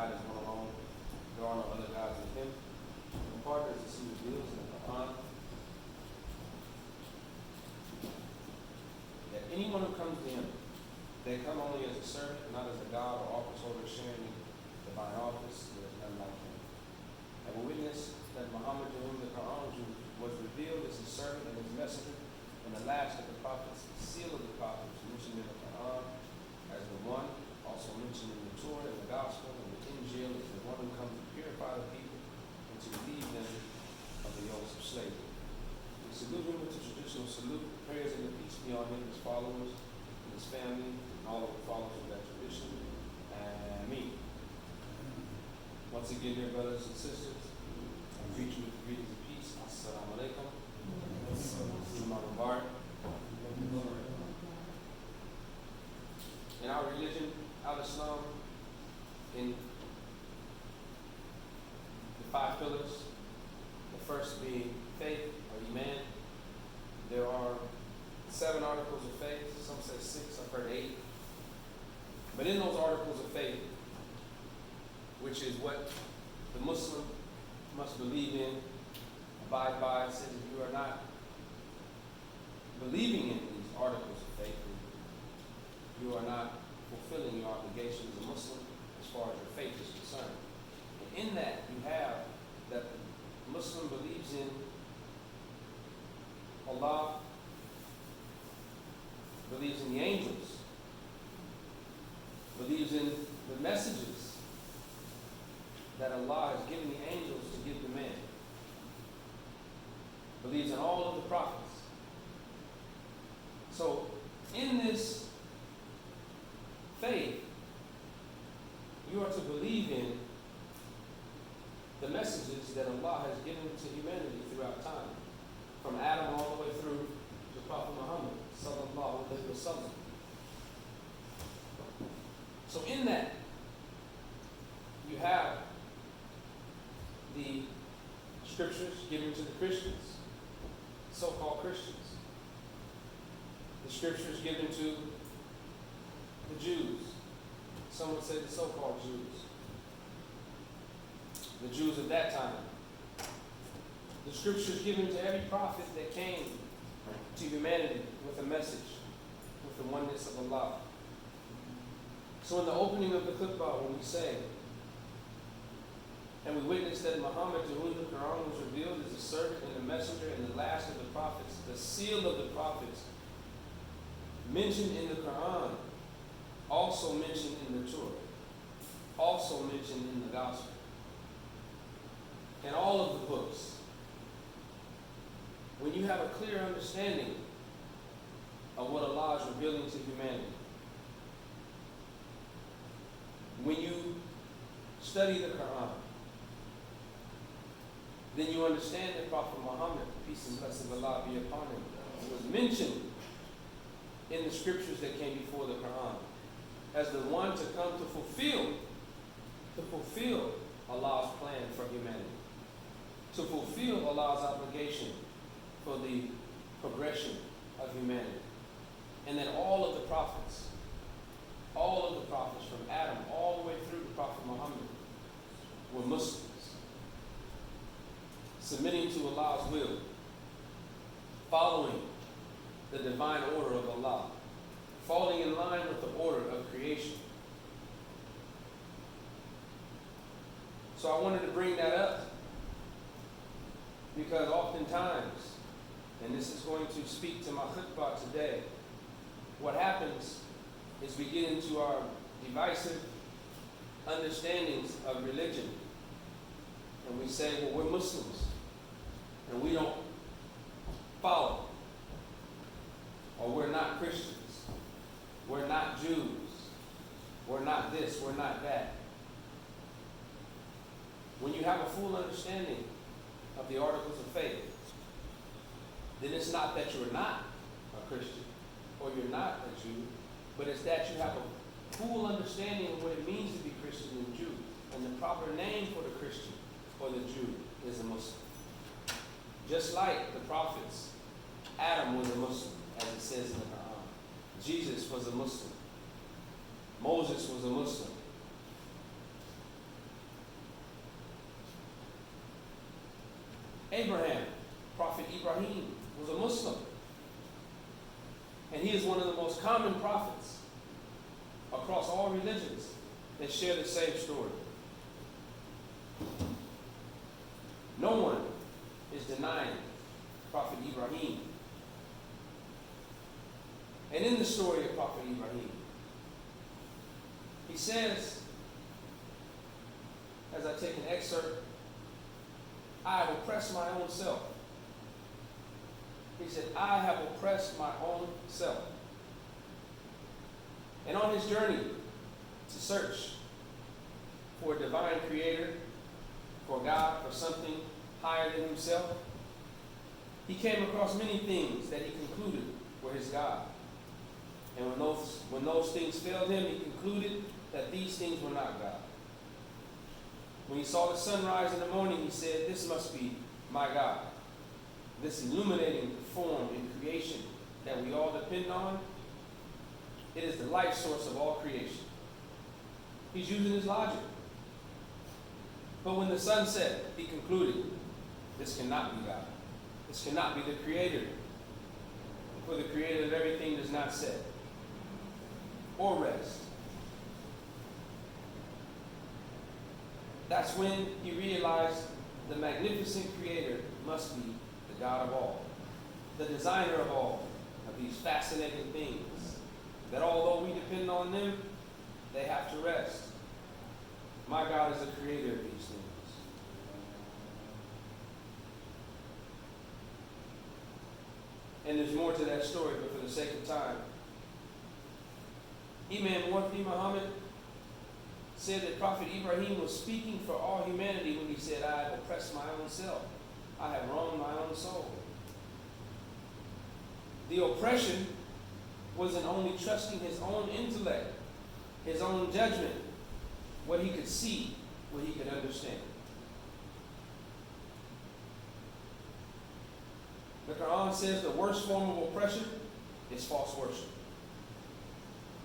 God is one alone. There are no other gods with him. The part is he reveals in the Quran that anyone who comes to him, they come only as a servant, not as a God or office holder sharing divine office. There is none like him. And we witness that Muhammad, to whom the Quran was revealed, is his servant and his messenger, and the last of the prophets, the seal of the prophets, mentioned in the Quran as the one, also mentioned in the Torah and the Gospel, and the Injil is the one who comes to purify the people and to relieve them of the yokes of slavery. We salute him with the traditional salute, prayers and the peace be on him, his followers, and his family, and all of the followers of that tradition. And me. Once again, dear brothers and sisters, I greet you with the greetings of peace. Assalamu alaikum. Juma Mubarak. In our religion, Al-Islam, in the 5 pillars, the first being faith or Iman. There are 7 articles of faith, some say 6, I've heard 8. But in those articles of faith, which is what the Muslim must believe in, abide by, says if you are not believing in these articles of faith, you are not fulfilling your obligation as a Muslim as far as your faith is concerned. And in that, you have that the Muslim believes in Allah, believes in the angels, believes in the messages that Allah has given the angels to give to man, believes in all of the prophets. So, in this faith, you are to believe in the messages that Allah has given to humanity throughout time, from Adam all the way through to Prophet Muhammad sallallahu alaihi wasallam. So in that, you have the scriptures given to the Christians, so-called Christians. The scriptures given to the Jews. Some would say the so-called Jews. The Jews of that time. The scriptures given to every prophet that came to humanity with a message, with the oneness of Allah. So in the opening of the khutbah, when we say, and we witness that Muhammad, to whom the Quran was revealed, is a servant and a messenger and the last of the prophets, the seal of the prophets, mentioned in the Quran, also mentioned in the Torah, also mentioned in the Gospel, and all of the books. When you have a clear understanding of what Allah is revealing to humanity, when you study the Quran, then you understand that Prophet Muhammad, peace and blessings of Allah be upon him, was mentioned in the scriptures that came before the Quran as the one to come to fulfill Allah's plan for humanity, to fulfill Allah's obligation for the progression of humanity. And then all of the prophets from Adam all the way through to Prophet Muhammad were Muslims, submitting to Allah's will, following the divine order of Allah, falling in line with the order of creation. So I wanted to bring that up because oftentimes, and this is going to speak to my khutbah today, what happens is we get into our divisive understandings of religion. And we say, well, we're Muslims, and we don't follow. Or we're not Christians. We're not Jews. We're not this, we're not that. When you have a full understanding of the articles of faith, then it's not that you're not a Christian or you're not a Jew, but it's that you have a full understanding of what it means to be Christian and Jew. And the proper name for the Christian or the Jew is a Muslim. Just like the prophets, Adam was a Muslim, as it says in the Quran. Jesus was a Muslim. Moses was a Muslim. Abraham, Prophet Ibrahim, was a Muslim. And he is one of the most common prophets across all religions that share the same story. No one is denying Prophet Ibrahim. And in the story of Prophet Ibrahim, he says, as I take an excerpt, I have oppressed my own self. He said, I have oppressed my own self. And on his journey to search for a divine creator, for God, for something higher than himself, he came across many things that he concluded were his God. And when those things failed him, he concluded that these things were not God. When he saw the sun rise in the morning, he said, this must be my God. This illuminating form in creation that we all depend on, it is the life source of all creation. He's using his logic. But when the sun set, he concluded, this cannot be God. This cannot be the creator. For the creator of everything does not set or rest. That's when he realized the magnificent creator must be the God of all, the designer of all of these fascinating things, that although we depend on them, they have to rest. My God is the creator of these things. And there's more to that story, but for the sake of time, Imam Muwaffaq Muhammad said that Prophet Ibrahim was speaking for all humanity when he said, I have oppressed my own self. I have wronged my own soul. The oppression wasn't only trusting his own intellect, his own judgment, what he could see, what he could understand. The Quran says the worst form of oppression is false worship.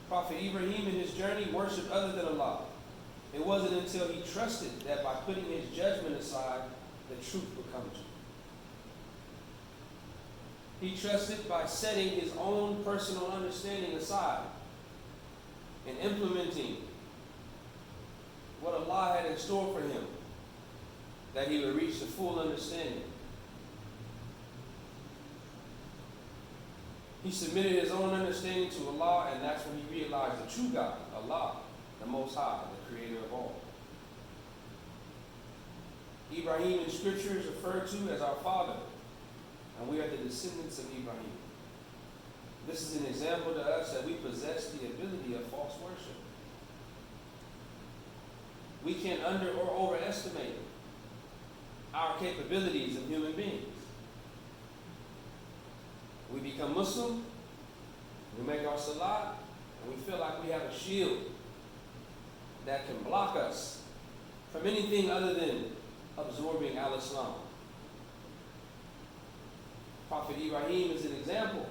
Prophet Ibrahim in his journey worshipped other than Allah. It wasn't until he trusted that by putting his judgment aside, the truth would come to him. He trusted by setting his own personal understanding aside and implementing what Allah had in store for him, that he would reach the full understanding. He submitted his own understanding to Allah, and that's when he realized the true God, Allah, the Most High, the creator of all. Ibrahim in Scripture is referred to as our father, and we are the descendants of Ibrahim. This is an example to us that we possess the ability of false worship. We can't under or overestimate our capabilities of human beings. We become Muslim, we make our salat, and we feel like we have a shield that can block us from anything other than absorbing al-Islam. Prophet Ibrahim is an example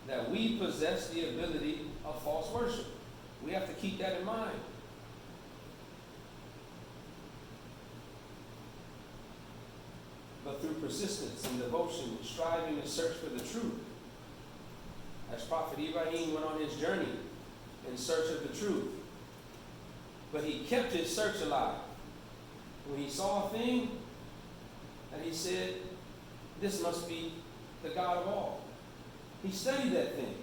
that we possess the ability of false worship. We have to keep that in mind. But through persistence and devotion, striving to search for the truth, as Prophet Ibrahim went on his journey in search of the truth, but he kept his search alive. When he saw a thing, and he said, this must be the God of all. He studied that thing.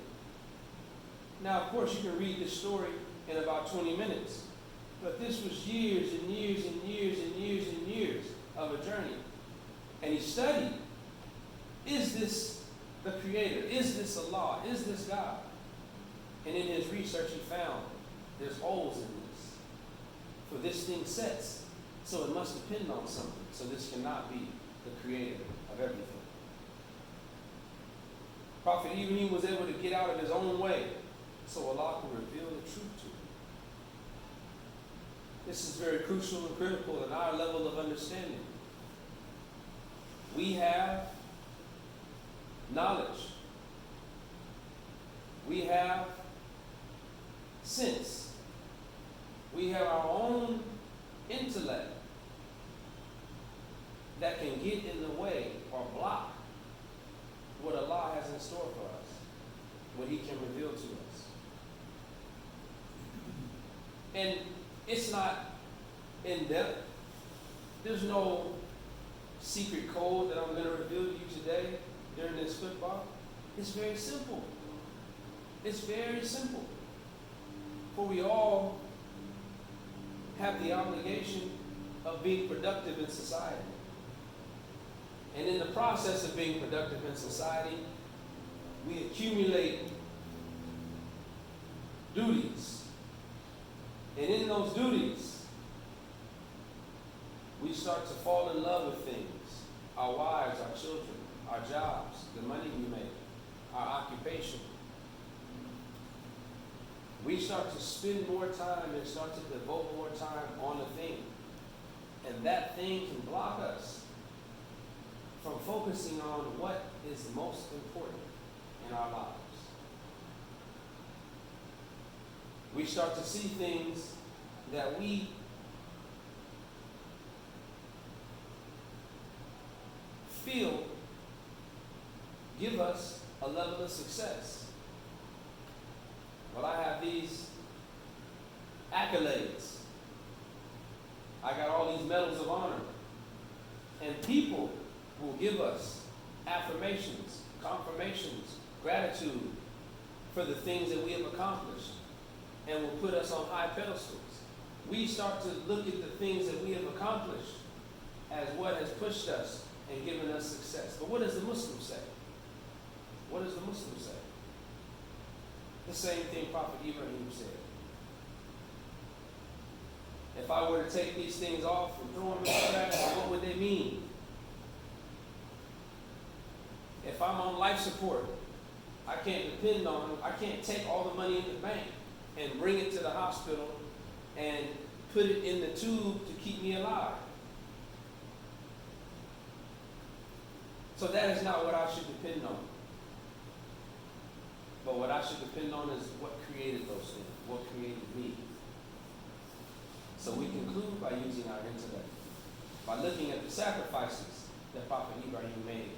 Now, of course, you can read this story in about 20 minutes, but this was years and years and years and years and years of a journey. And he studied, is this the creator? Is this Allah? Is this God? And in his research he found there's holes in this. For this thing sets, so it must depend on something. So this cannot be the creator of everything. Prophet Ibrahim was able to get out of his own way so Allah could reveal the truth to him. This is very crucial and critical in our level of understanding. We have knowledge. We have sense. We have our own intellect. that can get in the way or block what Allah has in store for us, what He can reveal to us. And it's not in depth. There's no secret code that I'm going to reveal to you today during this football. It's very simple. It's very simple. For we all have the obligation of being productive in society. And in the process of being productive in society, we accumulate duties. And in those duties, we start to fall in love with things. Our wives, our children, our jobs, the money we make, our occupation. We start to spend more time and start to devote more time on a thing. And that thing can block us from focusing on what is most important in our lives. We start to see things that we feel give us a level of success. Well, I have these accolades. I got all these medals of honor. And people will give us affirmations, confirmations, gratitude for the things that we have accomplished, and will put us on high pedestals. We start to look at the things that we have accomplished as what has pushed us and given us success. But what does the Muslim say? What does the Muslim say? The same thing Prophet Ibrahim said. If I were to take these things off and throw them in the trash, what would they mean? If I'm on life support, I can't take all the money in the bank and bring it to the hospital and put it in the tube to keep me alive. So that is not what I should depend on. But what I should depend on is what created those things, what created me. So we conclude by using our intellect, by looking at the sacrifices that Prophet Ibrahim made.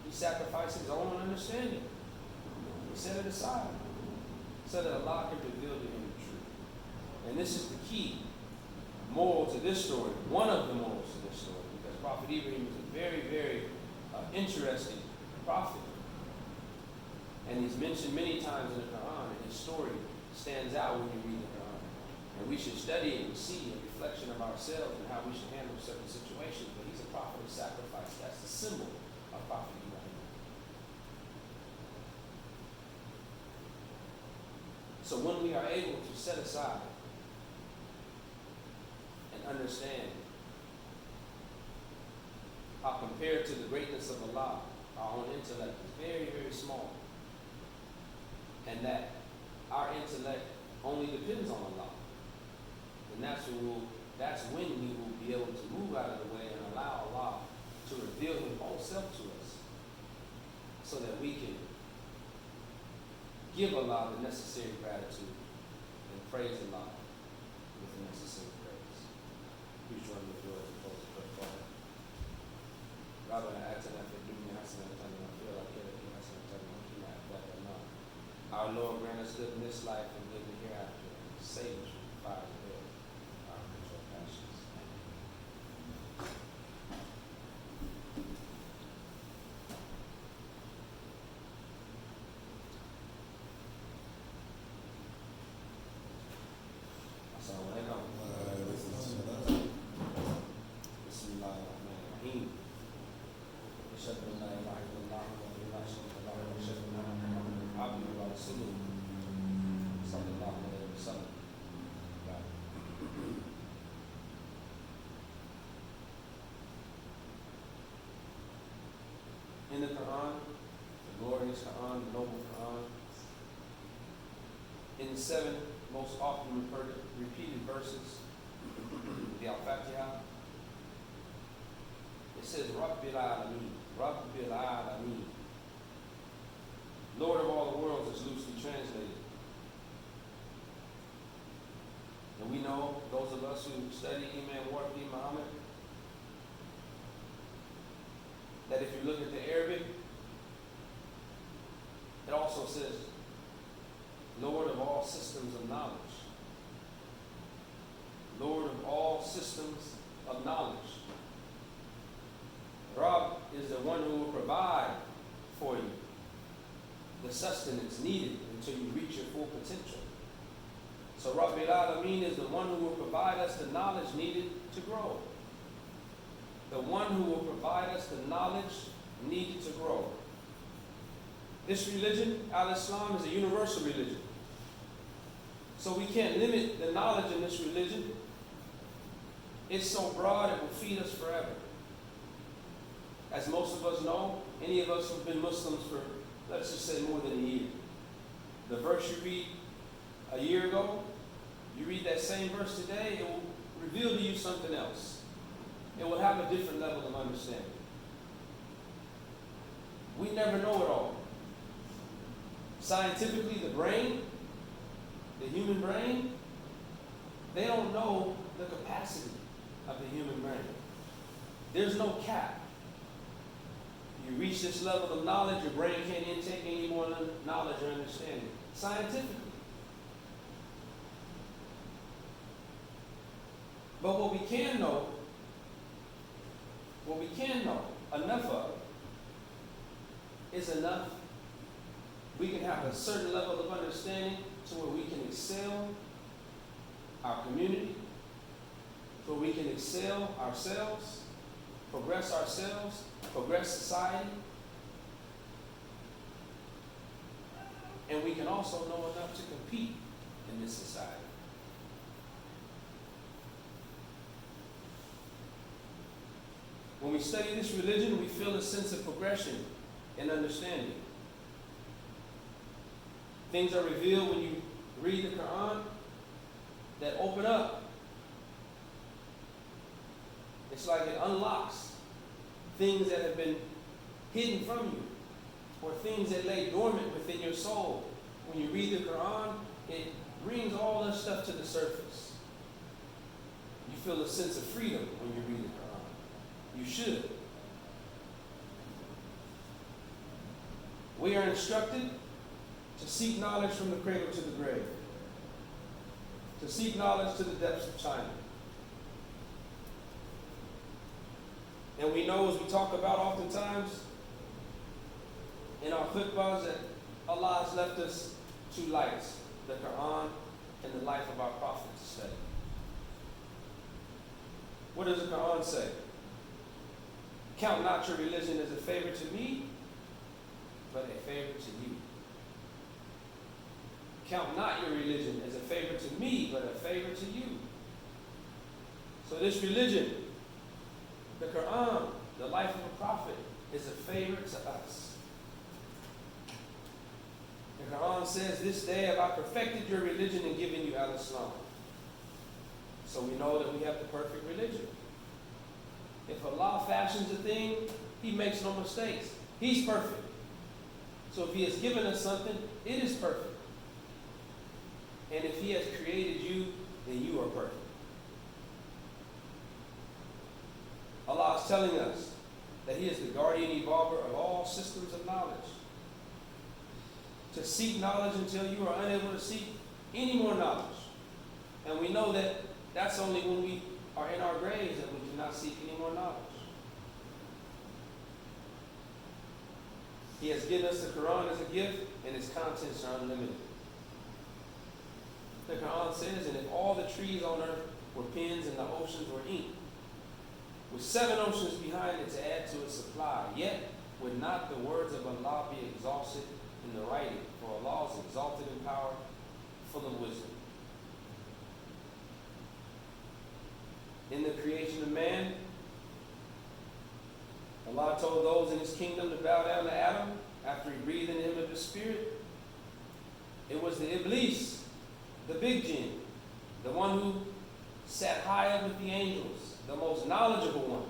He sacrificed his own understanding. He set it aside so that Allah could reveal to him the truth. And this is the key moral to this story, one of the morals to this story, because Prophet Ibrahim is a very, very interesting prophet. And he's mentioned many times in the Quran, and his story stands out when you read the Quran. And we should study it and see a reflection of ourselves and how we should handle certain situations. But he's a prophet of sacrifice. That's the symbol of Prophet Ibrahim. So when we are able to set aside and understand how compared to the greatness of Allah, our own intellect is very, very small. And that our intellect only depends on Allah. And that's when we will be able to move out of the way and allow Allah to reveal His whole self to us, so that we can give Allah the necessary gratitude and praise Allah with the necessary praise. Please join me with yours and close the prayer call. ربنا آتنا في الدنيا حسنة وفي الآخرة حسنة وقنا عذاب النار. Our Lord, grant us good in this life and good in the hereafter. Save us from the fire of hell, our control passions. Assalamu alaikum. Bismillahirrahmanirrahim. أشهد أن لا إله إلا الله وحده لا شريك له وأشهد أن محمدا عبده ورسوله صلى الله عليه وسلم. In the Quran, the glorious Quran, the noble Quran, in the 7 most often repeated verses, the Al-Fatiha, it says, Rabbil Alameen, Rabbil Alameen. Lord of all the worlds is loosely translated. And we know, those of us who study Imam Warqi Muhammad, that if you look at the Arabic, it also says, Lord of all systems of knowledge. Lord of all systems of knowledge. Rabb is the one who will provide for you the sustenance needed until you reach your full potential. So Rabbil Alameen is the one who will provide us the knowledge needed to grow. The one who will provide us the knowledge needed to grow. This religion, Al-Islam, is a universal religion. So we can't limit the knowledge in this religion. It's so broad it will feed us forever. As most of us know, any of us who've been Muslims for, let's just say, more than a year. The verse you read a year ago, you read that same verse today, it will reveal to you something else. It will have a different level of understanding. We never know it all. Scientifically, the brain, the human brain, they don't know the capacity of the human brain. There's no cap. You reach this level of knowledge, your brain can't intake any more knowledge or understanding. Scientifically. But what we can know enough of is enough. We can have a certain level of understanding to where we can excel our community, to where we can excel ourselves, progress society, and we can also know enough to compete in this society. When we study this religion, we feel a sense of progression and understanding. Things are revealed when you read the Quran that open up. It's like it unlocks things that have been hidden from you, or things that lay dormant within your soul. When you read the Quran, it brings all that stuff to the surface. You feel a sense of freedom when you read the Quran. You should. We are instructed to seek knowledge from the cradle to the grave, to seek knowledge to the depths of China. And we know, as we talk about oftentimes in our khutbahs, that Allah has left us two lights, the Quran and the life of our Prophet to study. What does the Quran say? Count not your religion as a favor to me, but a favor to you. Count not your religion as a favor to me, but a favor to you. So this religion, the Quran, the life of a prophet, is a favor to us. The Quran says, this day have I perfected your religion and given you Al-Islam. So we know that we have the perfect religion. If Allah fashions a thing, He makes no mistakes. He's perfect. So if He has given us something, it is perfect. And if He has created you, then you are perfect. Allah is telling us that He is the guardian evolver of all systems of knowledge. To seek knowledge until you are unable to seek any more knowledge. And we know that that's only when we are in our graves that we cannot seek any more knowledge. He has given us the Quran as a gift, and its contents are unlimited. The Quran says, and if all the trees on earth were pens and the oceans were ink, with 7 oceans behind it to add to its supply, yet would not the words of Allah be exhausted in the writing, for Allah is exalted in power, full of wisdom. In the creation of man, Allah told those in His kingdom to bow down to Adam after He breathed in him of His spirit. It was the Iblis, the big jinn, the one who sat high up with the angels, the most knowledgeable one,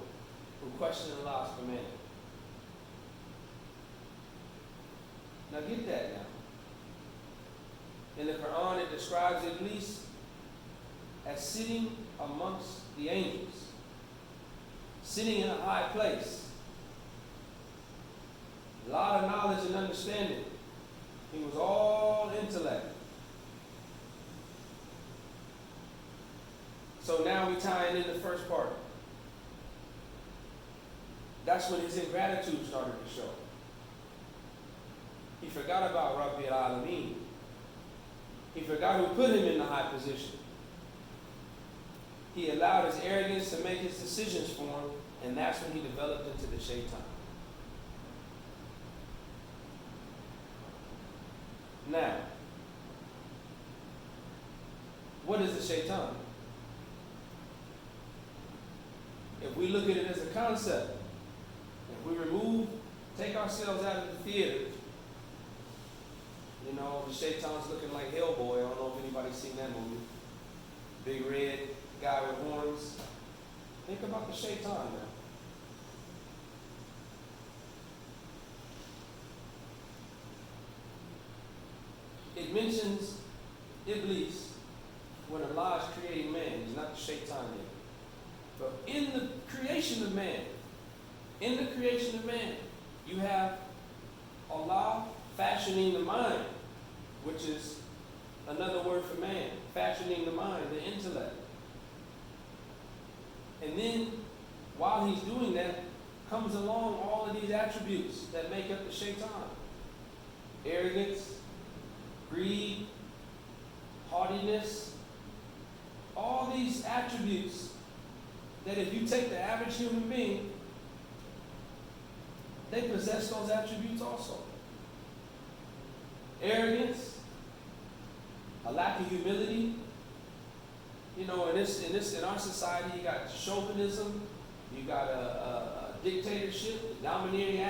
who questioned Allah's command. Now get that now. In the Quran, it describes Iblis as sitting amongst the angels, sitting in a high place. A lot of knowledge and understanding. He was all intellect. So now we tie in the first part. That's when his ingratitude started to show. He forgot about Rabbi al-Alameen. He forgot who put him in the high position. He allowed his arrogance to make his decisions for him, and that's when he developed into the shaitan. Now, what is the shaitan? If we look at it as a concept, if we take ourselves out of the theater, you know, the shaitan's looking like Hellboy. I don't know if anybody's seen that movie. Big red guy with horns. Think about the shaitan now. It mentions Iblis when Allah is creating man. He's not the shaitan yet. But in the creation of man, you have Allah fashioning the mind, which is another word for man, fashioning the mind, the intellect. And then, while he's doing that, comes along all of these attributes that make up the shaitan. Arrogance, greed, haughtiness, all these attributes that if you take the average human being, they possess those attributes also. Arrogance, a lack of humility. You know, in our society, you got chauvinism, you got a dictatorship, domineering